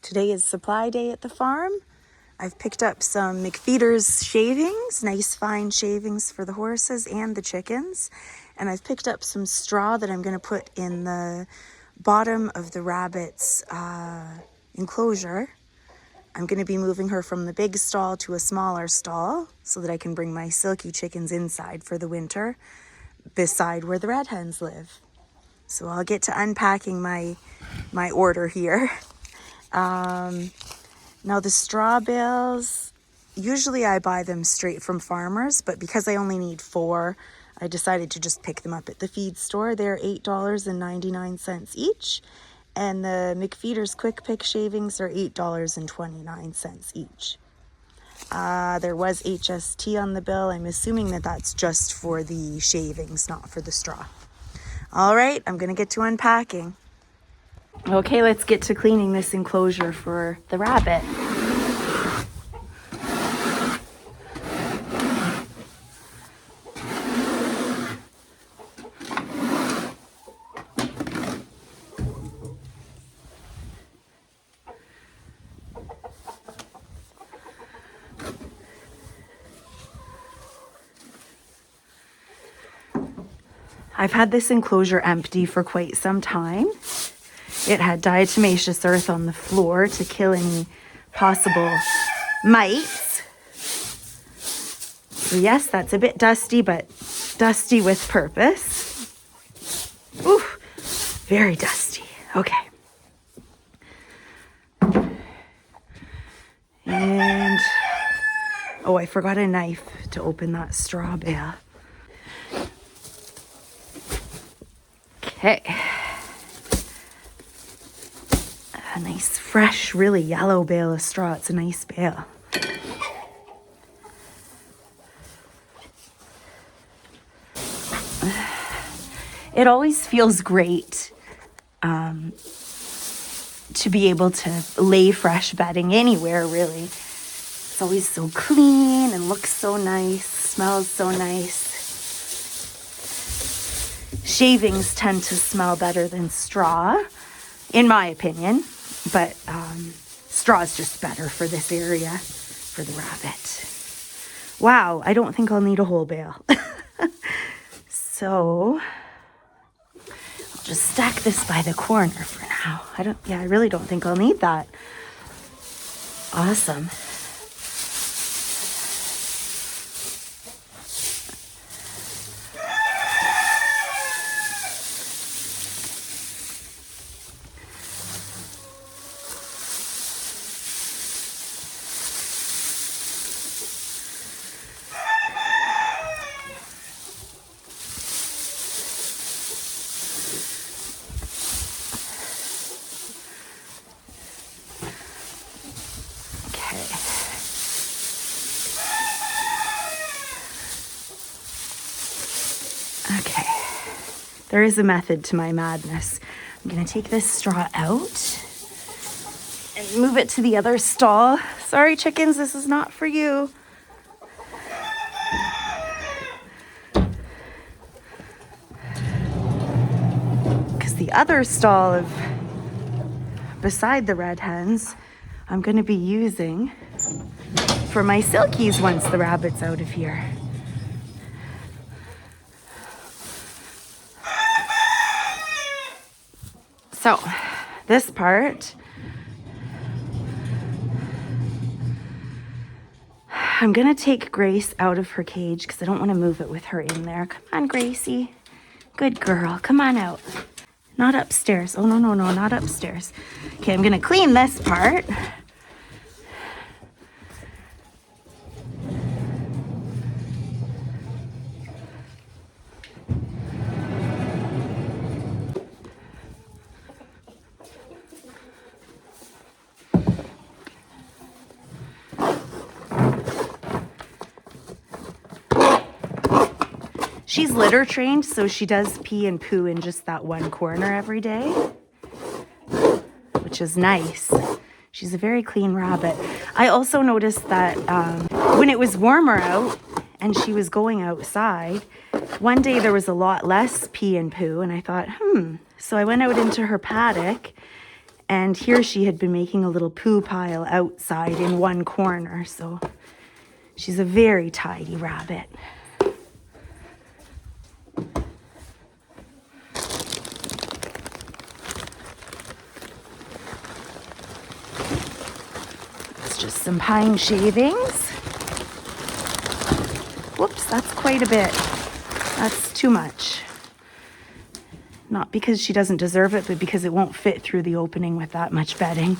Today is supply day at the farm. I've picked up some McFeeder's shavings, nice fine shavings for the horses and the chickens. And I've picked up some straw that I'm going to put in the bottom of the rabbit's enclosure. I'm going to be moving her from the big stall to a smaller stall so that I can bring my silky chickens inside for the winter, beside where the red hens live. So I'll get to unpacking my order here. Now the straw bales, usually I buy them straight from farmers, but because I only need 4, I decided to just pick them up at the feed store. They're $8.99 each, and the McFeeder's Quick Pick shavings are $8.29 each. There was HST on the bill. I'm assuming that that's just for the shavings, not for the straw. All right, I'm gonna get to unpacking. Okay, let's get to cleaning this enclosure for the rabbit. I've had this enclosure empty for quite some time. It had diatomaceous earth on the floor to kill any possible mites. So yes, that's a bit dusty, but dusty with purpose. Ooh, very dusty. Okay. And, oh, I forgot a knife to open that straw bale. Okay. A nice, fresh, really yellow bale of straw. It's a nice bale. It always feels great to be able to lay fresh bedding anywhere, really. It's always so clean and looks so nice, smells so nice. Shavings tend to smell better than straw, in my opinion. But straw is just better for this area, for the rabbit. Wow, I don't think I'll need a whole bale. So I'll just stack this by the corner for now. I really don't think I'll need that. Awesome. Okay, there is a method to my madness. I'm gonna take this straw out and move it to the other stall. Sorry, chickens, this is not for you. Because the other stall beside the red hens, I'm gonna be using for my silkies once the rabbit's out of here. So, this part, I'm going to take Grace out of her cage because I don't want to move it with her in there. Come on, Gracie. Good girl. Come on out. Not upstairs. Oh, no, not upstairs. Okay, I'm going to clean this part. She's litter trained, so she does pee and poo in just that one corner every day, which is nice. She's a very clean rabbit. I also noticed that when it was warmer out and she was going outside, one day there was a lot less pee and poo, and I thought, So I went out into her paddock And here she had been making a little poo pile outside in one corner. So she's a very tidy rabbit. It's just some pine shavings. Whoops, that's quite a bit. That's too much. Not because she doesn't deserve it, but because it won't fit through the opening with that much bedding.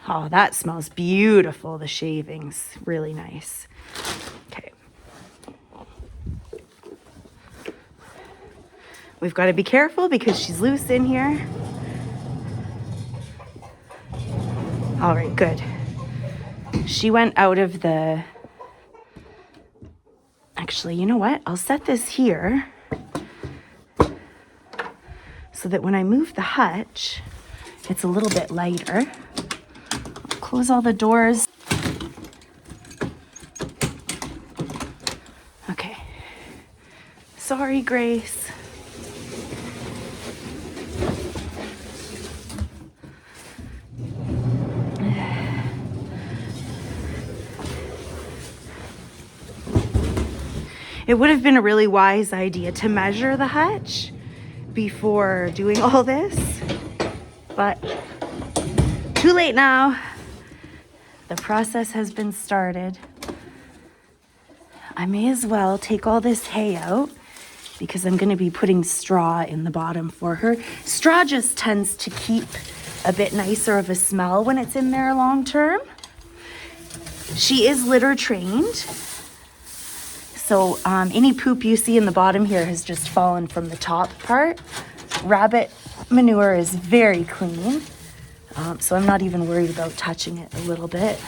Oh, that smells beautiful, the shavings. Really nice. Okay. We've got to be careful because she's loose in here. All right, good. She went out of the... Actually, you know what? I'll set this here so that when I move the hutch, it's a little bit lighter. Close all the doors. Okay. Sorry, Grace. It would have been a really wise idea to measure the hutch before doing all this, but too late now. The process has been started. I may as well take all this hay out because I'm going to be putting straw in the bottom for her. Straw just tends to keep a bit nicer of a smell when it's in there long term. She is litter trained. So any poop you see in the bottom here has just fallen from the top part. Rabbit manure is very clean, so I'm not even worried about touching it a little bit.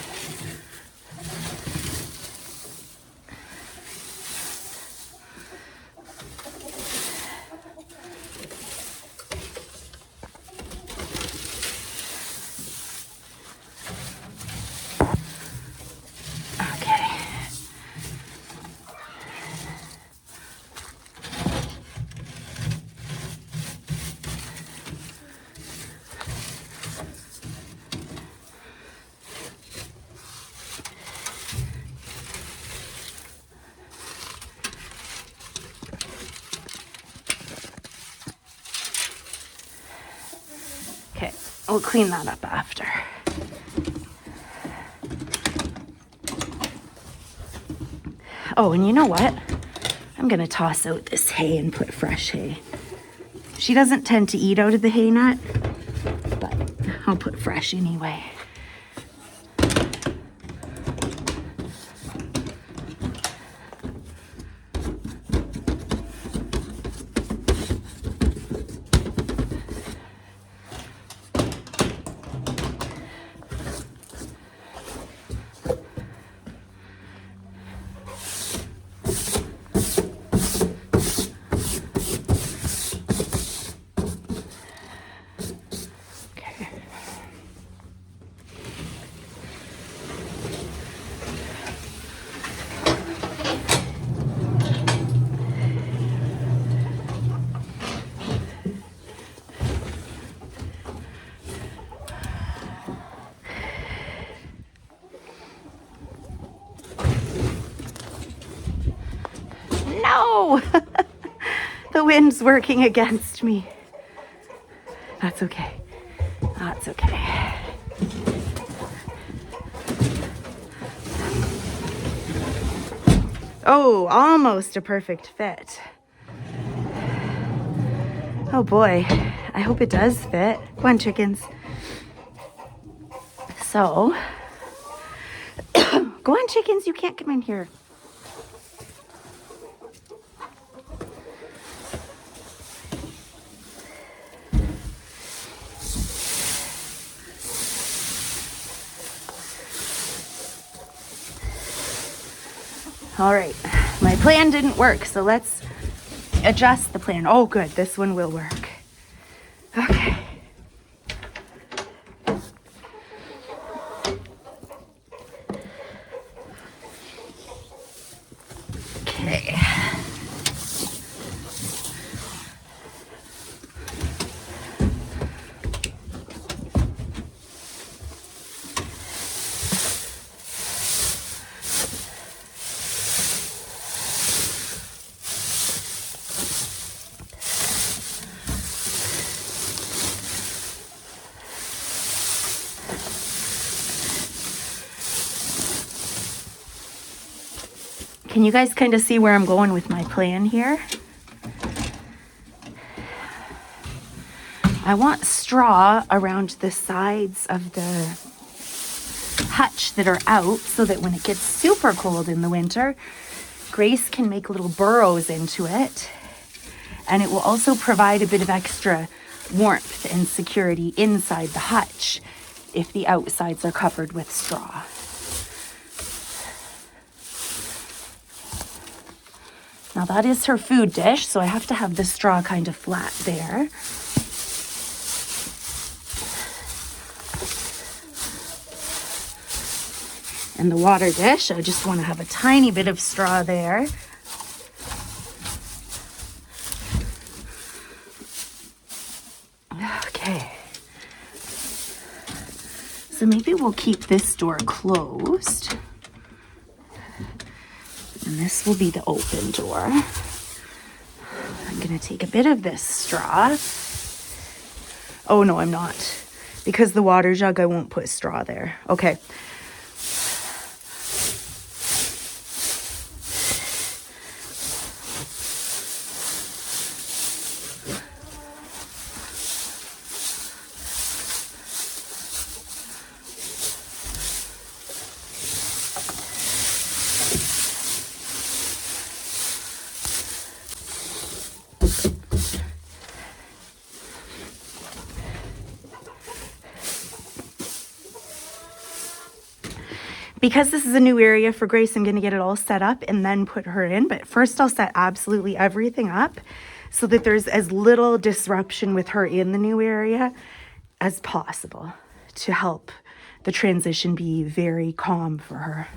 Okay, we'll clean that up after. Oh, and you know what? I'm gonna toss out this hay and put fresh hay. She doesn't tend to eat out of the hay nut, but I'll put fresh anyway. No! The wind's working against me. That's okay. That's okay. Oh, almost a perfect fit. Oh boy, I hope it does fit. Go on, chickens. So, go on, chickens, you can't come in here. All right, my plan didn't work, so let's adjust the plan. Oh, good. This one will work. Okay. Okay. Can you guys kind of see where I'm going with my plan here? I want straw around the sides of the hutch that are out so that when it gets super cold in the winter, Grace can make little burrows into it. And it will also provide a bit of extra warmth and security inside the hutch if the outsides are covered with straw. Now that is her food dish, so I have to have the straw kind of flat there. And the water dish, I just want to have a tiny bit of straw there. Okay. So maybe we'll keep this door closed. And this will be the open door. I'm going to take a bit of this straw. Oh, no, I'm not. Because the water jug, I won't put straw there. Okay. Because this is a new area for Grace, I'm going to get it all set up and then put her in. But first I'll set absolutely everything up so that there's as little disruption with her in the new area as possible to help the transition be very calm for her.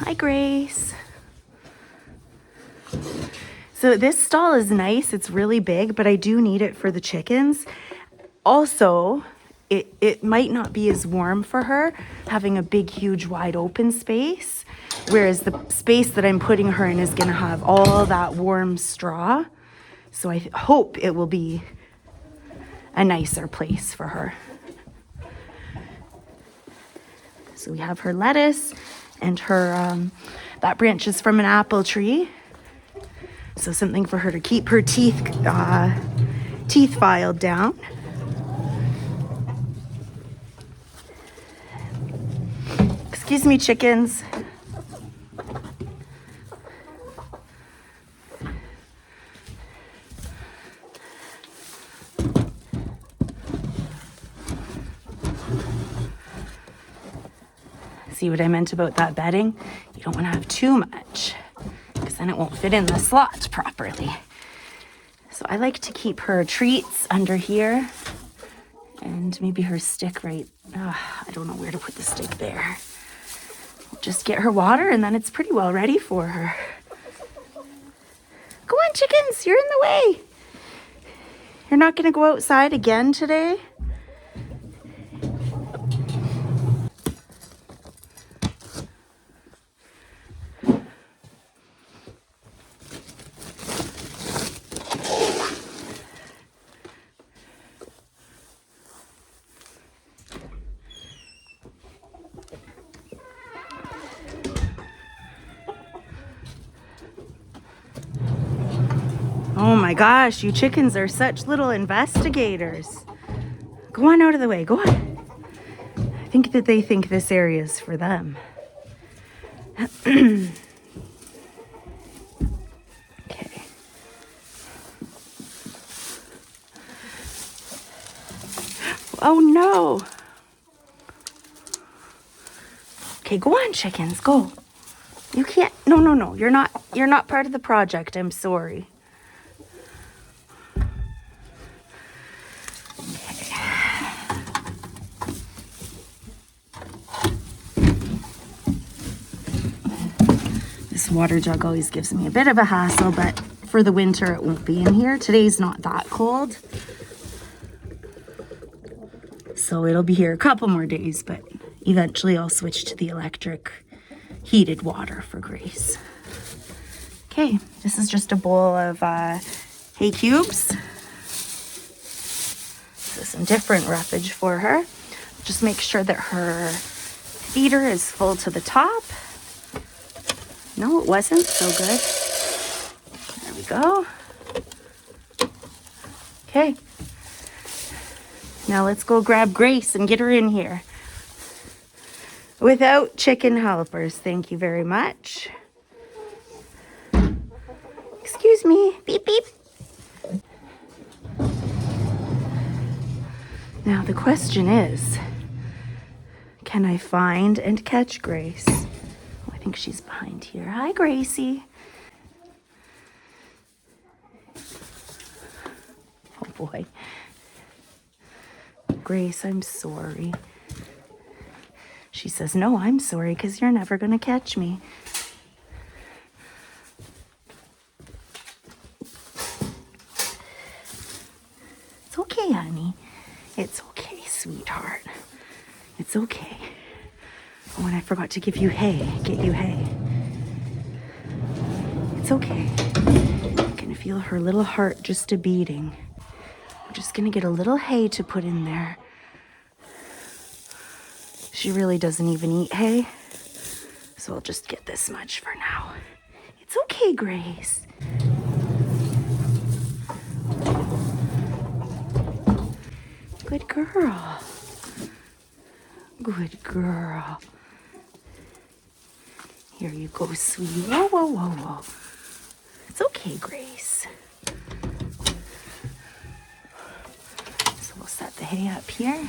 Hi, Grace. So this stall is nice. It's really big, but I do need it for the chickens. Also, it might not be as warm for her having a big, huge, wide open space, whereas the space that I'm putting her in is going to have all that warm straw. So I hope it will be a nicer place for her. So we have her lettuce and her, that branch is from an apple tree. So something for her to keep her teeth filed down. Excuse me, chickens. See what I meant about that bedding? You don't want to have too much, because then it won't fit in the slot properly. So I like to keep her treats under here, and maybe her stick right, I don't know where to put the stick there. Just get her water, and then it's pretty well ready for her. Go on, chickens, you're in the way. You're not gonna go outside again today? Oh my gosh, you chickens are such little investigators. Go on out of the way, go on. I think that they think this area is for them. Okay. Oh no. Okay, go on, chickens, go. You can't. No. You're not part of the project. I'm sorry. This water jug always gives me a bit of a hassle, but for the winter it won't be in here. Today's not that cold, so it'll be here a couple more days, but eventually I'll switch to the electric heated water for Grace. Okay, this is just a bowl of hay cubes. So some different roughage for her. Just make sure that her feeder is full to the top. No, it wasn't so good. There we go. Okay. Now let's go grab Grace and get her in here. Without chicken helpers, thank you very much. Excuse me, beep beep. Now the question is, can I find and catch Grace? Oh, I think she's behind here. Hi, Gracie. Oh boy. Grace, I'm sorry. She says, no, I'm sorry, because you're never going to catch me. It's okay, honey. It's okay, sweetheart. It's okay. Oh, and I forgot to give you hay. Get you hay. It's okay. I can feel her little heart just a beating. I'm just going to get a little hay to put in there. She really doesn't even eat hay, so I'll just get this much for now. It's okay, Grace. Good girl. Good girl. Here you go, sweetie. Whoa. It's okay, Grace. So we'll set the hay up here.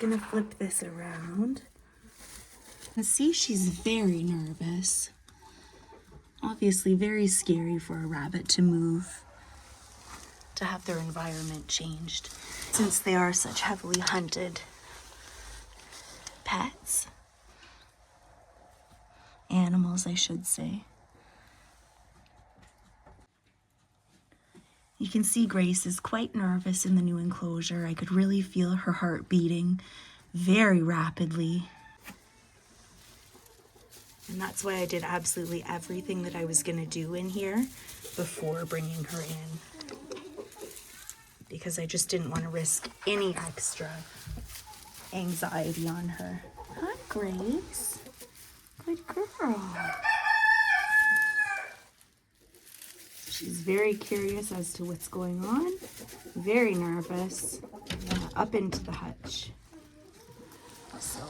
Gonna flip this around and see, she's very nervous. Obviously very scary for a rabbit to move, to have their environment changed, since they are such heavily hunted pets. Animals, I should say. You can see Grace is quite nervous in the new enclosure. I could really feel her heart beating very rapidly. And that's why I did absolutely everything that I was going to do in here before bringing her in. Because I just didn't want to risk any extra anxiety on her. Hi, Grace. Good girl. She's very curious as to what's going on, very nervous, up into the hutch. So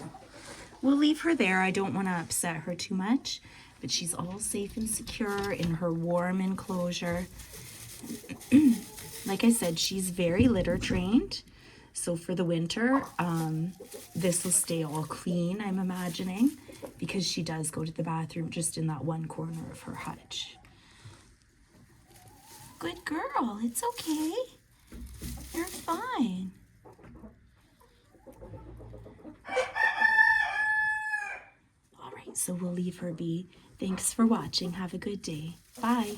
we'll leave her there. I don't want to upset her too much, but she's all safe and secure in her warm enclosure. Like I said, she's very litter trained. So for the winter, this will stay all clean, I'm imagining, because she does go to the bathroom just in that one corner of her hutch. Good girl, it's okay. You're fine. All right, so we'll leave her be. Thanks for watching. Have a good day. Bye.